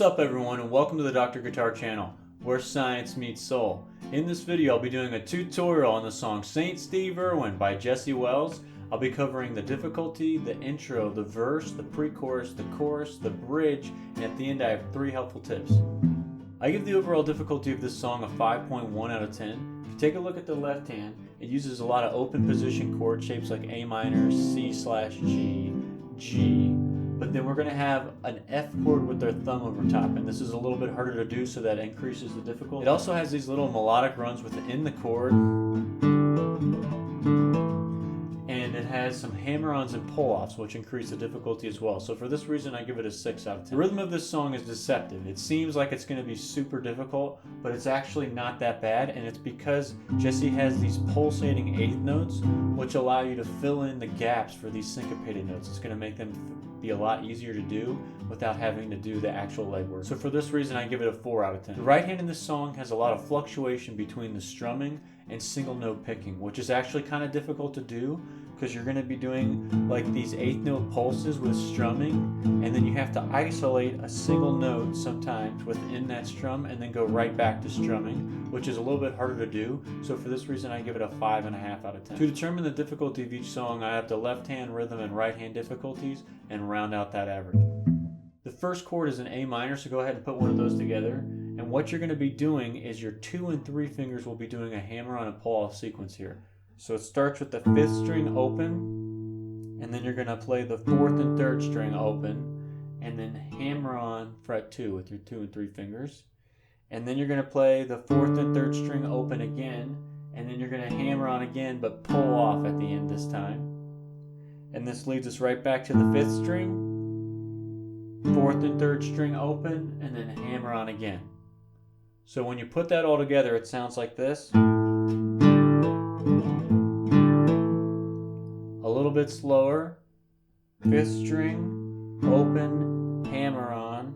What's up everyone, and welcome to the Dr. Guitar channel, where science meets soul. In this video I'll be doing a tutorial on the song St. Steve Irwin by Jesse Wells. I'll be covering the difficulty, the intro, the verse, the pre-chorus, the chorus, the bridge, and at the end I have 3 helpful tips. I give the overall difficulty of this song a 5.1 out of 10. If you take a look at the left hand, it uses a lot of open position chord shapes like A minor, C/G, G. But then we're going to have an F chord with our thumb over top, and this is a little bit harder to do, so that increases the difficulty. It also has these little melodic runs within the chord, and it has some hammer-ons and pull-offs, which increase the difficulty as well. So for this reason, I give it a 6 out of 10. The rhythm of this song is deceptive. It seems like it's going to be super difficult, but it's actually not that bad, and it's because Jesse has these pulsating eighth notes, which allow you to fill in the gaps for these syncopated notes. It's going to make them be a lot easier to do without having to do the actual legwork. So for this reason, I give it a 4 out of 10. The right hand in this song has a lot of fluctuation between the strumming and single note picking, which is actually kind of difficult to do because you're going to be doing like these eighth note pulses with strumming, and then you have to isolate a single note sometimes within that strum and then go right back to strumming, which is a little bit harder to do. So for this reason, I give it a 5.5 out of 10. To determine the difficulty of each song, I have the left hand rhythm and right hand difficulties and round out that average. The first chord is an A minor, so go ahead and put one of those together. And what you're going to be doing is your 2 and 3 fingers will be doing a hammer-on and pull-off sequence here. So it starts with the 5th string open, and then you're going to play the 4th and 3rd string open, and then hammer on fret 2 with your 2 and 3 fingers. And then you're going to play the 4th and 3rd string open again, and then you're going to hammer on again, but pull off at the end this time. And this leads us right back to the 5th string, 4th and 3rd string open, and then hammer on again. So when you put that all together, it sounds like this. A little bit slower. 5th string, open, hammer on,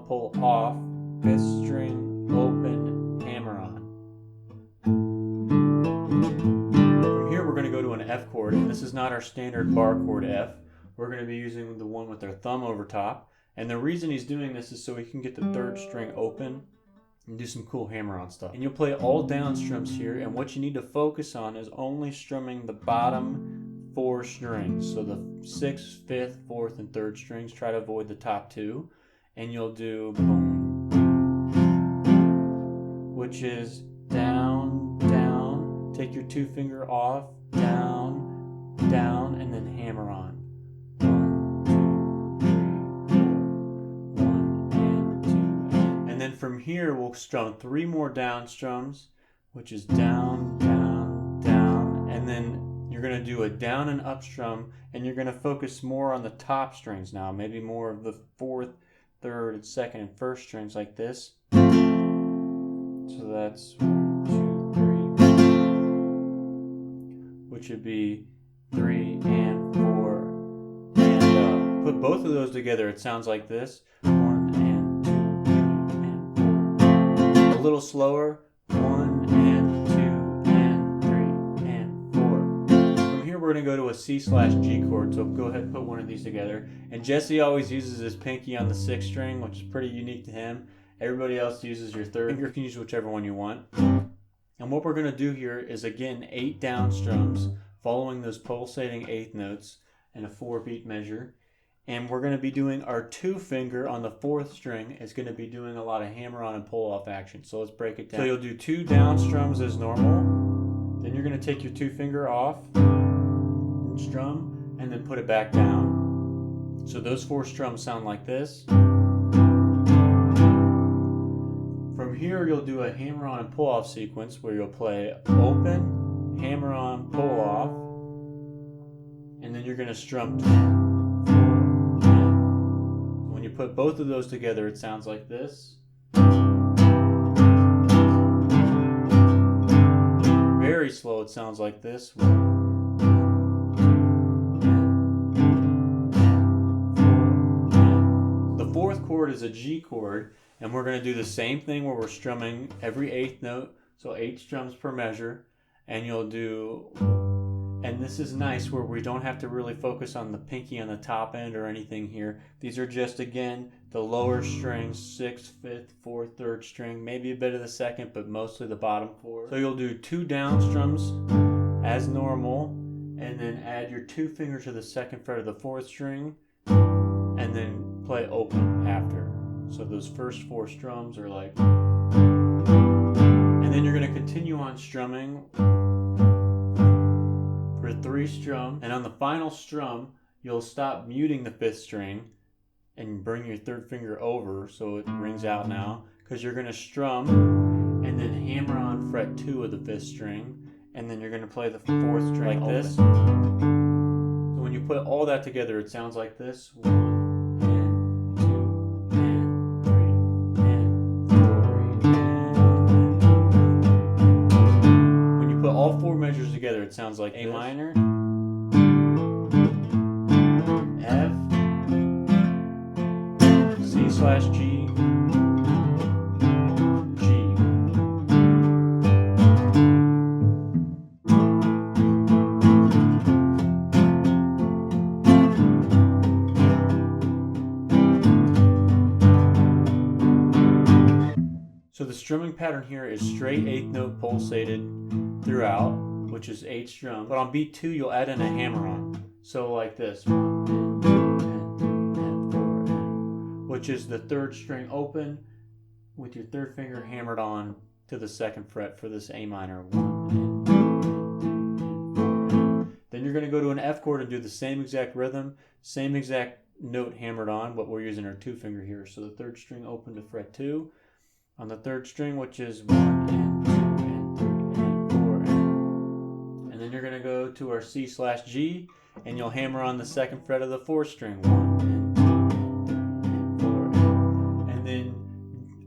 pull off, 5th string, open, hammer on. From here we're going to go to an F chord, and this is not our standard bar chord F. We're going to be using the one with our thumb over top. And the reason he's doing this is so he can get the 3rd string open and do some cool hammer-on stuff. And you'll play all down strums here, and what you need to focus on is only strumming the bottom 4 strings. So the 6th, 5th, 4th, and 3rd strings. Try to avoid the top 2. And you'll do boom, which is down, down. Take your 2 finger off, down, down, and then hammer on. From here we'll strum 3 more down strums, which is down, down, down, and then you're going to do a down and up strum, and you're going to focus more on the top strings now, maybe more of the 4th, 3rd, and 2nd, and 1st strings like this. So that's 1, 2, 3, which would be 3 and 4 and put both of those together, it sounds like this. 1 and a little slower, 1 and 2 and 3 and 4. From here we're going to go to a C/G chord, so go ahead and put one of these together. And Jesse always uses his pinky on the 6th string, which is pretty unique to him. Everybody else uses your 3rd. You can use whichever one you want. And what we're going to do here is, again, 8 down strums following those pulsating eighth notes in a 4-beat measure. And we're going to be doing our 2 finger on the 4th string is going to be doing a lot of hammer-on and pull-off action. So let's break it down. So you'll do 2 down strums as normal. Then you're going to take your 2 finger off and strum, and then put it back down. So those 4 strums sound like this. From here you'll do a hammer-on and pull-off sequence where you'll play open, hammer-on, pull-off, and then you're going to strum 10. When you put both of those together, it sounds like this. Very slow, it sounds like this. The 4th chord is a G chord, and we're going to do the same thing where we're strumming every 8th note, so 8 strums per measure, and you'll do And this is nice where we don't have to really focus on the pinky on the top end or anything here. These are just, again, the lower strings, 6th, 5th, 4th, 3rd string, maybe a bit of the 2nd, but mostly the bottom 4. So you'll do 2 down strums as normal, and then add your 2 finger to the 2nd fret of the 4th string, and then play open after. So those first 4 strums are like, and then you're going to continue on strumming for 3 strums, and on the final strum, you'll stop muting the 5th string and bring your 3rd finger over so it rings out now, because you're going to strum and then hammer on fret 2 of the 5th string, and then you're going to play the 4th string like this. So when you put all that together, it sounds like this. 1 and 2 and 3 and 4. When you put all 4 measures together, it sounds like A minor, F, C/G, G. So the strumming pattern here is straight 8th note pulsated throughout, which is 8 strums. But on beat 2, you'll add in a hammer on. So like this. 1 and 2 and 3 and 4 and, which is the 3rd string open with your 3rd finger hammered on to the 2nd fret for this A minor. 1 and 2 and 3 and 4 and. Then you're going to go to an F chord and do the same exact rhythm, same exact note hammered on, but we're using our 2 finger here. So the 3rd string open to fret 2 on the 3rd string, which is 1 and 2 and 3 and 4 and then you're going to go to our C/G, and you'll hammer on the 2nd fret of the 4th string. 1 and 2 and 3 and 4 and then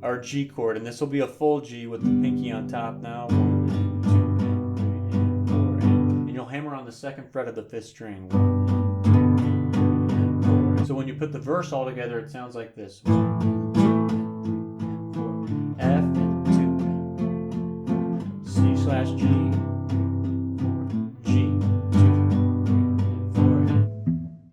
our G chord, and this will be a full G with the pinky on top now. 1 and 2 and 3 and 4 and you'll hammer on the 2nd fret of the 5th string. 1 and 2 and 3 and 4. So when you put the verse all together, it sounds like this. 1 and 2 and 3 and 4. F and 2 C/G, G, 2 and 4.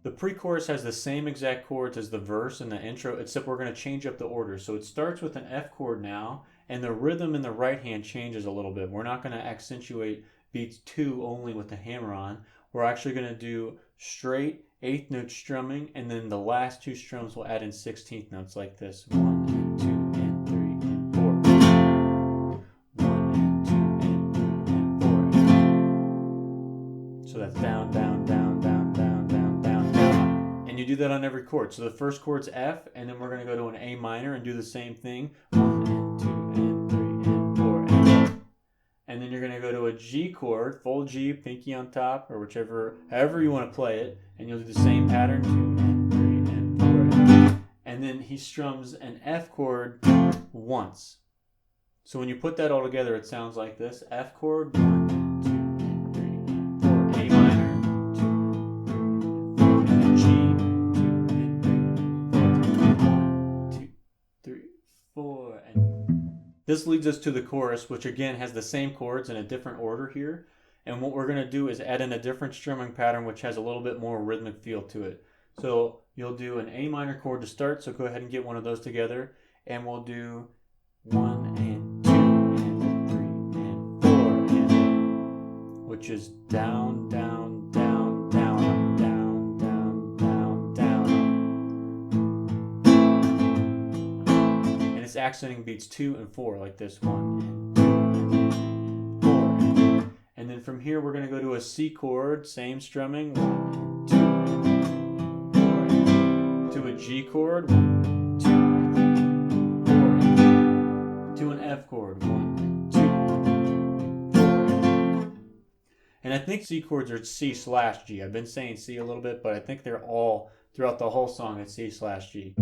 The pre-chorus has the same exact chords as the verse and the intro, except we're going to change up the order. So it starts with an F chord now, and the rhythm in the right hand changes a little bit. We're not going to accentuate beats 2 only with the hammer on. We're actually going to do straight 8th note strumming, and then the last 2 strums will add in 16th notes like this. 1 and 2 and 3 and 4. 1 and 2 and 3 and 4. So that's down, down, down, down, down, down, down, down. And you do that on every chord. So the first chord's F, and then we're going to go to an A minor and do the same thing. 1 and 2 and 3 and 4 and then you're going to go to a G chord, full G, pinky on top, or however you want to play it, and you'll do the same pattern. 2 and 3 and 4 and then he strums an F chord once. So when you put that all together, it sounds like this. F chord, 1 and 2 and 3 and 4. A minor, 2 and 3 and 4. And then G, 2 and 3 and 4. 1, 2, 3, 4. And this leads us to the chorus, which again has the same chords in a different order here. And what we're going to do is add in a different strumming pattern, which has a little bit more rhythmic feel to it. So you'll do an A minor chord to start, so go ahead and get one of those together. And we'll do 1 and 2 and 3 and 4 and, which is down, down, down, down, up, down, down, down, down, up. And it's accenting beats 2 and 4 like this. 1 and 2 and 4 and then from here we're going to go to a C chord, same strumming. 1 and 2 and 4 and to a G chord. 1, 2 and 4 and to an F chord. 1, 2 and 4 and I think C chords are C/G. I've been saying C a little bit, but I think they're all throughout the whole song at C/G.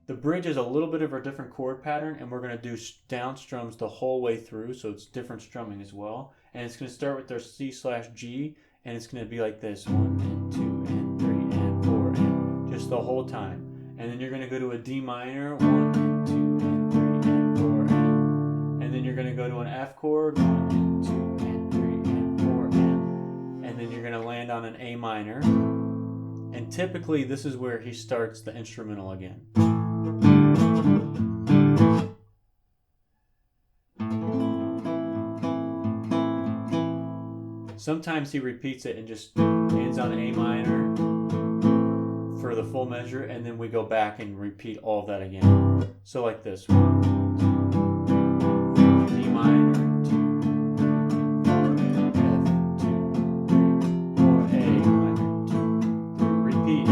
The bridge is a little bit of a different chord pattern, and we're going to do down strums the whole way through, so it's different strumming as well. And it's going to start with our C/G, and it's going to be like this. 1 and 2 and 3 and 4 and just the whole time. And then you're going to go to a D minor. 1 and 2 and 3 and 4 and then you're going to go to an F chord. 1 and 2 and 3 and 4 and then you're going to land on an A minor. And typically this is where he starts the instrumental again. 1 Sometimes he repeats it and just ends on A minor for the full measure, and then we go back and repeat all of that again. So like this. 1, 2, D minor, 2, 4, F, 2, 3, 4, A minor, 2, 3, repeat.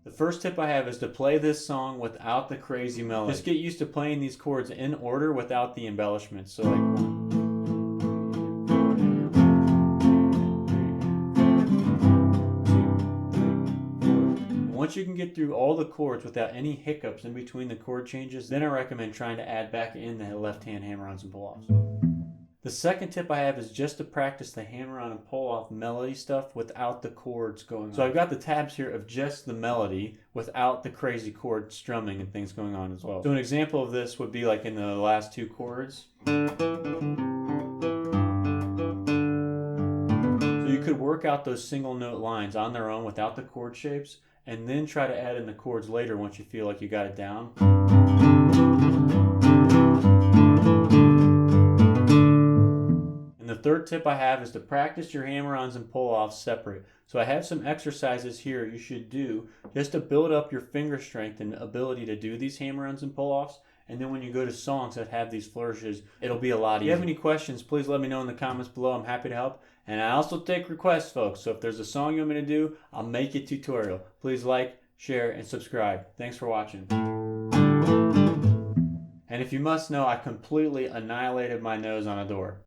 The first tip I have is to play this song without the crazy melody. Just get used to playing these chords in order without the embellishments. So like 1, 2, 3, 4. Once you can get through all the chords without any hiccups in between the chord changes, then I recommend trying to add back in the left-hand hammer-ons and pull-offs. The second tip I have is just to practice the hammer-on and pull-off melody stuff without the chords going on. So I've got the tabs here of just the melody without the crazy chord strumming and things going on as well. So an example of this would be like in the last 2 chords. So you could work out those single note lines on their own without the chord shapes, and then try to add in the chords later once you feel like you got it down. And the third tip I have is to practice your hammer-ons and pull-offs separate. So I have some exercises here you should do just to build up your finger strength and ability to do these hammer-ons and pull-offs. And then when you go to songs that have these flourishes, it'll be a lot easier. If you have any questions, please let me know in the comments below. I'm happy to help. And I also take requests, folks. So if there's a song you want me to do, I'll make a tutorial. Please like, share, and subscribe. Thanks for watching. And if you must know, I completely annihilated my nose on a door.